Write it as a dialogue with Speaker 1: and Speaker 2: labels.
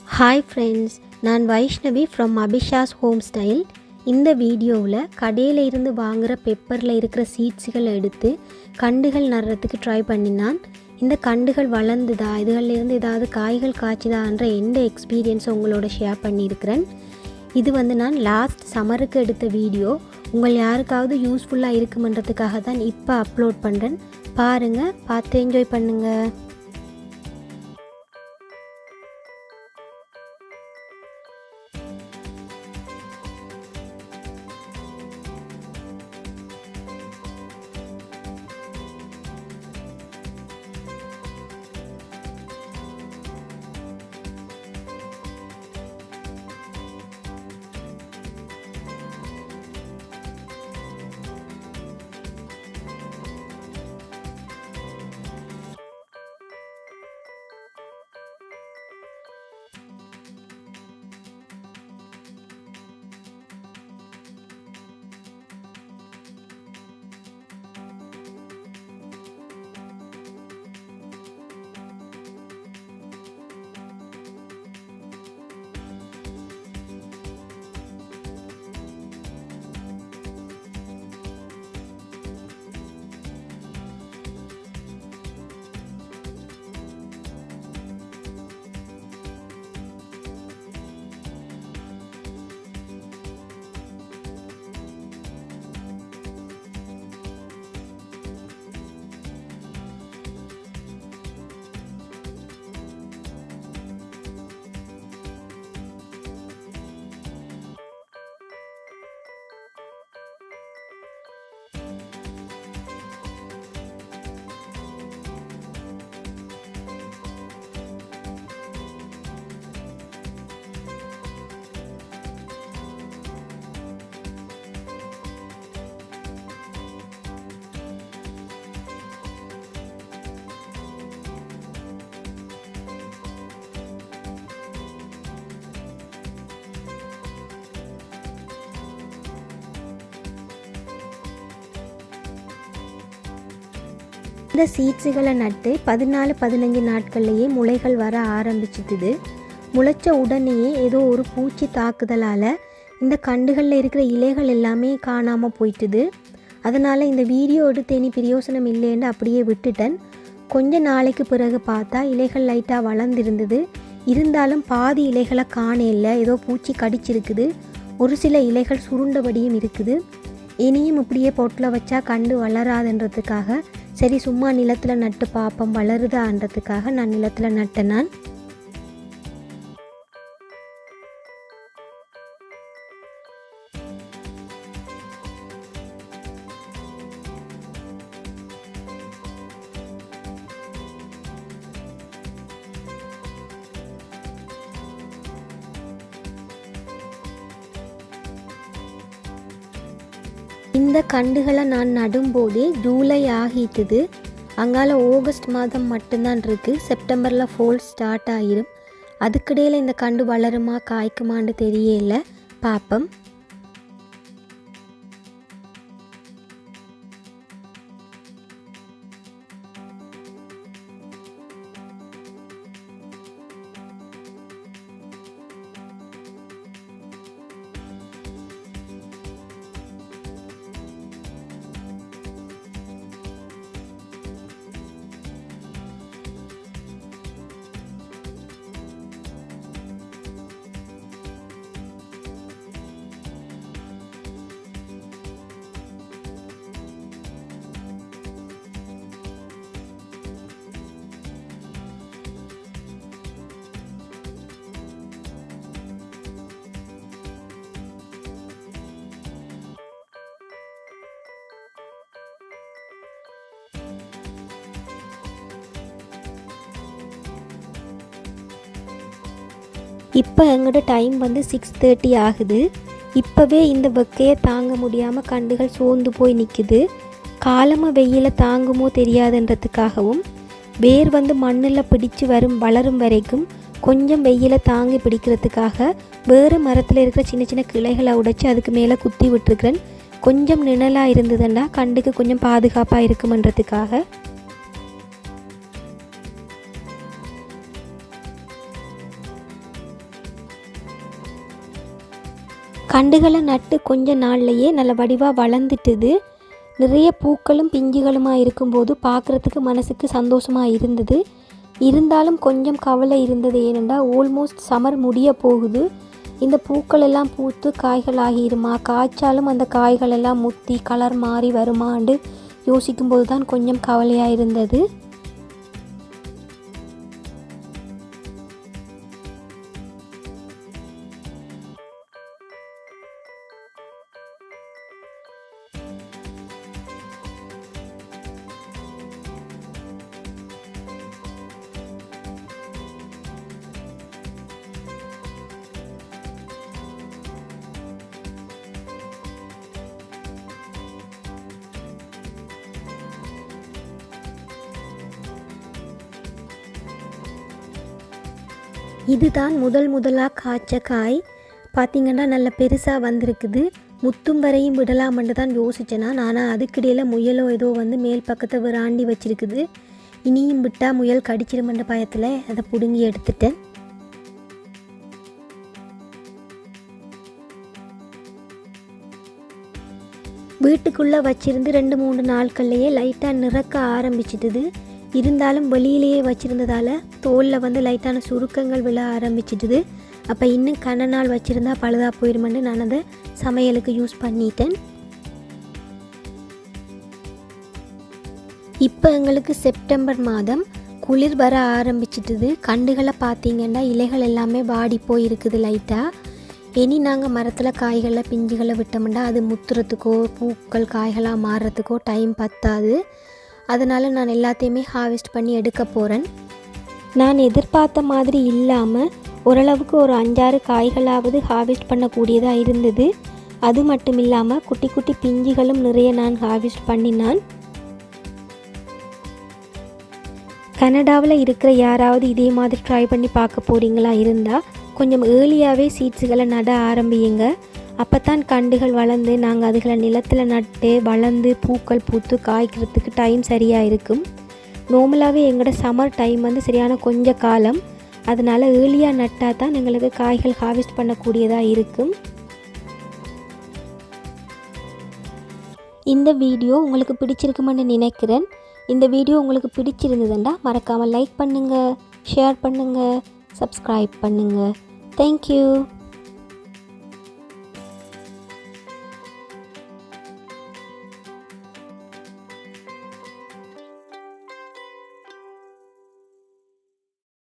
Speaker 1: Hi friends, நான் Vaishnavi from அபிஷாஸ் home style. இந்த வீடியோவில் கடையில் இருந்து வாங்குகிற பெப்பரில் இருக்கிற சீட்ஸுகளை எடுத்து கண்டுகள் நடுறதுக்கு ட்ரை பண்ணினான். இந்த கண்டுகள் வளர்ந்துதா, இதுகளிலிருந்து ஏதாவது காய்கள் காய்ச்சுதான்ற எந்த எக்ஸ்பீரியன்ஸை உங்களோட ஷேர் பண்ணியிருக்கிறேன். இது நான் லாஸ்ட் சம்மருக்கு எடுத்த வீடியோ. உங்கள் யாருக்காவது யூஸ்ஃபுல்லாக இருக்குமன்றதுக்காக தான் இப்போ அப்லோட் பண்ணுறேன். பாருங்கள், பார்த்து என்ஜாய் பண்ணுங்கள். இந்த சீட்ஸுகளை நட்டு 14-15 நாட்கள்லேயே முளைகள் வர ஆரம்பிச்சிட்டுது. முளைச்ச உடனேயே ஏதோ ஒரு பூச்சி தாக்குதலால் இந்த கண்டுகளில் இருக்கிற இலைகள் எல்லாமே காணாமல் போயிட்டுது. அதனால் இந்த வீடியோ எடுத்து இனி பிரயோசனம் இல்லைன்னு அப்படியே விட்டுட்டேன். கொஞ்ச நாளைக்கு பிறகு பார்த்தா இலைகள் லைட்டாக வளர்ந்துருந்தது. இருந்தாலும் பாதி இலைகளை காணல, ஏதோ பூச்சி கடிச்சிருக்குது. ஒரு சில இலைகள் சுருண்டபடியும் இருக்குது. இனியும் இப்படியே பொட்டில் வச்சா கண்டு வளராதுன்றதுக்காக சரி சும்மா நிலத்தில் நட்டு பார்ப்போம் வளருதான்றதுக்காக நான் நிலத்தில் நட்டேன். இந்த கண்டுகளை நான் நடும்போதே ஜூலை ஆகிட்டுது. அங்கால ஆகஸ்ட் மாதம் மட்டும்தான் இருக்குது. செப்டம்பரில் ஃபோல் ஸ்டார்ட் ஆகிடும். அதுக்கிடையில் இந்த கண்டு வளருமா காய்க்குமான்னு தெரியல, பார்ப்போம். இப்போ எங்களோட டைம் 6:30 ஆகுது. இப்போவே இந்த வெக்கையை தாங்க முடியாமல் கண்டுகள் சோர்ந்து போய் நிற்குது. காலமாக வெயிலை தாங்குமோ தெரியாதுன்றதுக்காகவும் வேர் மண்ணில் பிடிச்சு வளரும் வரைக்கும் கொஞ்சம் வெயிலை தாங்கி பிடிக்கிறதுக்காக வேறு மரத்தில் இருக்கிற சின்ன சின்ன கிளைகளை உடைச்சி அதுக்கு மேலே குத்தி விட்டுருக்கிறேன். கொஞ்சம் நிழலாக இருந்ததுன்னா கண்டுக்கு கொஞ்சம் பாதுகாப்பாக இருக்குமன்றதுக்காக. கண்டுகளை நட்டு கொஞ்ச நாள்லையே நல்ல வடிவாக வளர்ந்துட்டுது. நிறைய பூக்களும் பிஞ்சுகளுமாக இருக்கும்போது பார்க்குறதுக்கு மனசுக்கு சந்தோஷமாக இருந்தது. இருந்தாலும் கொஞ்சம் கவலை இருந்தது. ஏனெண்டா ஆல்மோஸ்ட் சம்மர் முடிய போகுது. இந்த பூக்கள் எல்லாம் பூத்து காய்கள் ஆகிருமா, காய்ச்சாலும் அந்த காய்கள் எல்லாம் முத்தி கலர் மாறி வருமான்னு யோசிக்கும்போது தான் கொஞ்சம் கவலையாக இருந்தது. இதுதான் முதலாக காய்ச்ச காய். பார்த்திங்கன்னா நல்ல பெருசாக வந்திருக்குது. முத்தும் வரையும் விடலாமன்னு தான் யோசிச்சேனா. ஆனால் அதுக்கிடையில் முயலோ ஏதோ வந்து மேல் பக்கத்தை விராண்டி வச்சுருக்குது. இனியும் விட்டால் முயல் கடிச்சிருமென்ற பயத்தில் அதை பிடுங்கி எடுத்துட்டேன். வீட்டுக்குள்ளே வச்சுருந்து 2-3 நாட்கள்லையே லைட்டாக நிறக்க ஆரம்பிச்சிட்டுது. இருந்தாலும் வெளியிலேயே வச்சுருந்ததால் தோலில் வந்து லைட்டான சுருக்கங்கள் விழ ஆரம்பிச்சிட்டுது. அப்போ இன்னும் கன நாள் வச்சுருந்தா பழுதாக போயிடுமென்னு நான் அதை சமையலுக்கு யூஸ் பண்ணிட்டேன். இப்போ எங்களுக்கு செப்டம்பர் மாதம் குளிர் வர ஆரம்பிச்சிட்டுது. கண்டுகளை பார்த்திங்கன்னா இலைகள் எல்லாமே வாடி போயிருக்குது லைட்டாக. இனி நாங்கள் மரத்தில் காய்களை பிஞ்சுகளை விட்டோம்னா அது முத்துறதுக்கோ பூக்கள் காய்களாக மாறுறதுக்கோ டைம் பத்தாது. அதனால் நான் எல்லாத்தையுமே ஹார்வெஸ்ட் பண்ணி எடுக்க போகிறேன். நான் எதிர்பார்த்த மாதிரி இல்லாமல் ஓரளவுக்கு ஒரு 5-6 காய்களாவது ஹார்வெஸ்ட் பண்ணக்கூடியதாக இருந்தது. அது மட்டும் இல்லாமல் குட்டி குட்டி பிஞ்சுகளும் நிறைய நான் ஹார்வெஸ்ட் பண்ணினான். கனடாவில் இருக்கிற யாராவது இதே மாதிரி ட்ரை பண்ணி பார்க்க போகிறீங்களா இருந்தால் கொஞ்சம் ஏர்லியாகவே சீட்ஸுகளை நட ஆரம்பியுங்க. அப்போ தான் கண்டுகள் வளர்ந்து நாங்கள் அதுகளை நிலத்தில் நட்டு வளர்ந்து பூக்கள் பூத்து காய்க்கிறதுக்கு டைம் சரியாக இருக்கும். நார்மலாகவே எங்களோட சம்மர் டைம் வந்து சரியான கொஞ்ச காலம். அதனால் ஏர்லியாக நட்டால் தான் எங்களுக்கு காய்கள் ஹார்வெஸ்ட் பண்ணக்கூடியதாக இருக்கும். இந்த வீடியோ உங்களுக்கு பிடிச்சிருக்குமென்னு நினைக்கிறேன். இந்த வீடியோ உங்களுக்கு பிடிச்சிருந்ததுண்டா மறக்காமல் லைக் பண்ணுங்கள், ஷேர் பண்ணுங்கள், சப்ஸ்கிரைப் பண்ணுங்கள். தேங்க்யூ.